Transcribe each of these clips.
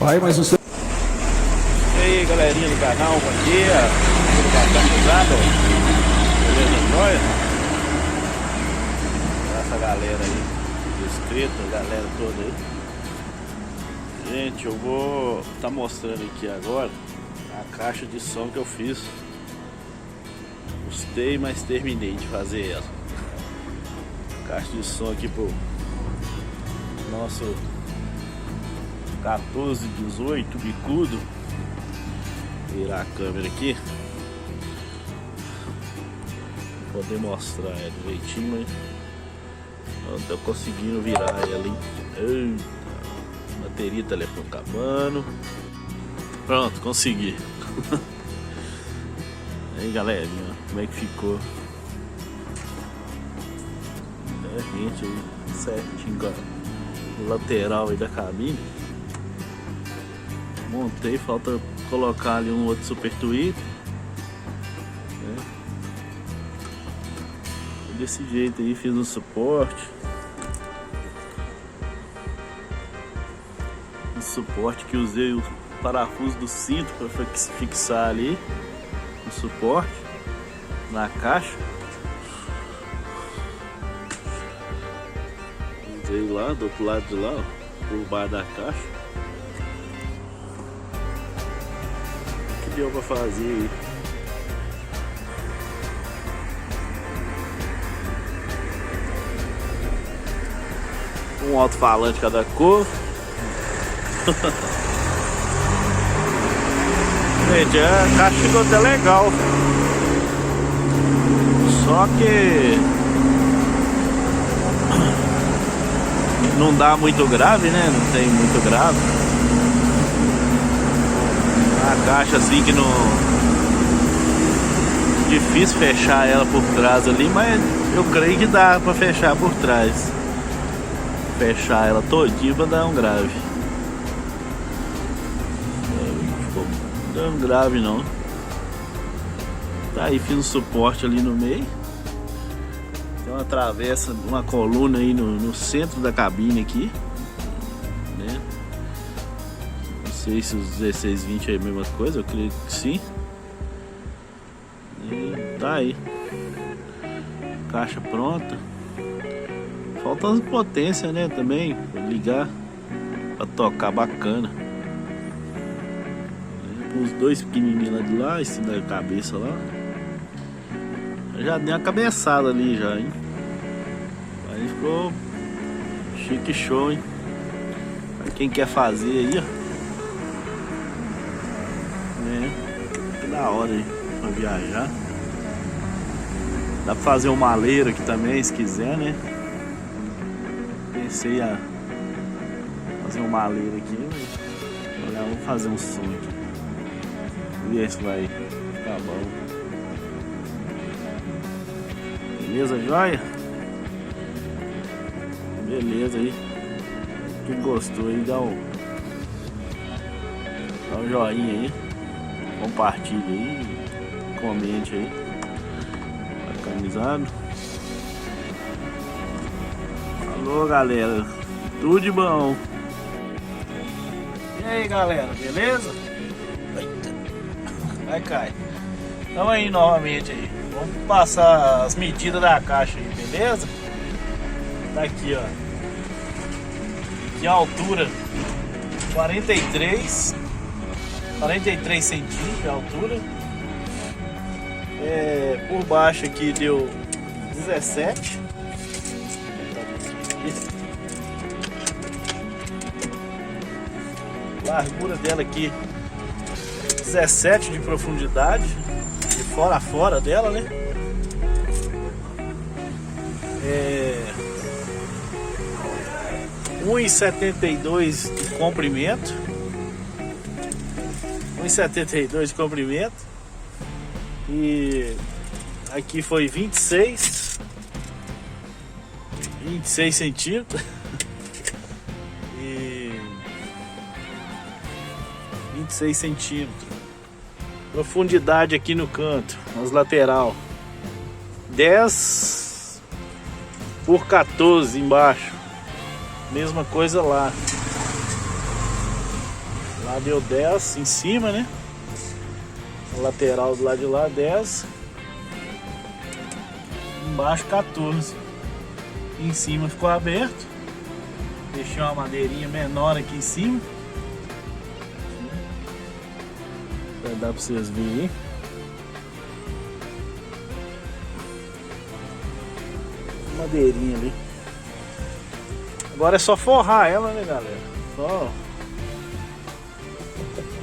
Pai, mas você... E aí, galerinha do canal, bom dia. Tudo bacana, beleza, jóia? Essa galera aí, inscrita, a galera toda aí. Gente, eu vou estar mostrando aqui agora a caixa de som que eu fiz. Gostei, mas terminei de fazer ela. Caixa de som aqui pro nosso 1418 bicudo. Virar a câmera aqui pra poder mostrar ela direitinho, mas não tô conseguindo virar ela, hein? Eita, bateria do telefone acabando. Pronto, consegui. Aí, galerinha, como é que ficou? Gente, aí, certinho com a lateral aí da cabine. Montei, falta colocar ali um outro super tweet, né? Desse jeito aí, fiz um suporte. Um suporte que usei o parafuso do cinto para fixar ali o suporte na caixa. Usei lá do outro lado de lá, ó, por baixo da caixa. Deu pra fazer aí. Um alto-falante cada cor. Gente, a caixa ficou até legal, só que não dá muito grave, né? Não tem muito grave. A caixa assim que não... Difícil fechar ela por trás ali, mas eu creio que dá pra fechar por trás. Fechar ela todinha pra dar um grave. Não ficou dando grave não. Tá aí, fiz um suporte ali no meio. Tem uma travessa, uma coluna aí no centro da cabine aqui, né? Não sei se os 1620 é a mesma coisa, eu creio que sim. E tá aí. Caixa pronta. Falta as potências, né, também, pra ligar, pra tocar bacana. Os dois pequenininhos lá de lá, esse da cabeça lá. Já deu uma cabeçada ali já, hein. Aí ficou chique show, hein. Pra quem quer fazer aí, ó. Que da hora aí pra viajar. Dá pra fazer um maleiro aqui também, se quiser, né? Pensei a fazer um maleiro aqui, mas olha, vamos fazer um som aqui. Ver se vai ficar bom. Beleza, joia? Beleza aí. Quem gostou aí, dá um joinha aí. Compartilhe aí, comente aí, bacanizado. Falou, galera, tudo de bom. E aí, galera, beleza? Vai cair. Então aí novamente aí, vamos passar as medidas da caixa aí, beleza? Tá aqui, ó. Aqui a altura 43 centímetros de altura. Por baixo aqui deu 17. Largura dela aqui 17 de profundidade, de fora a fora dela, né? 1,72 de comprimento. 1,72 de comprimento. E aqui foi 26 centímetros. E 26 centímetros. Profundidade aqui no canto, nas lateral 10 por 14 embaixo. Mesma coisa lá. Lá deu 10 em cima, né? A lateral do lado de lá 10. Embaixo 14. Em cima ficou aberto. Deixei uma madeirinha menor aqui em cima. Vai dar pra vocês verem aí. Madeirinha ali. Agora é só forrar ela, né, galera? Só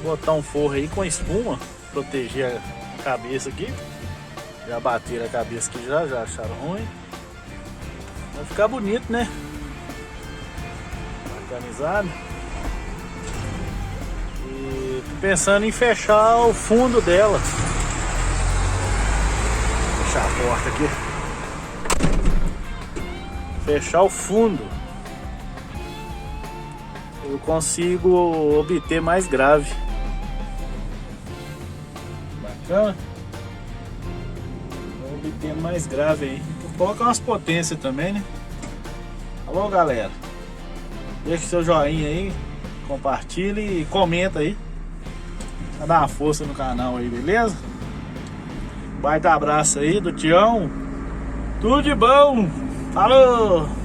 botar um forro aí com espuma, proteger a cabeça aqui. Já bateram a cabeça aqui, já acharam ruim. Vai ficar bonito, né? Organizado. E tô pensando em fechar o fundo dela. Fechar a porta aqui. Fechar o fundo. Eu consigo obter mais grave. Bacana. Vou obter mais grave aí. Vou colocar umas potências também, né? Alô, galera. Deixa seu joinha aí. Compartilha e comenta aí. Pra dar uma força no canal aí, beleza? Baita abraço aí do Tião. Tudo de bom. Falou!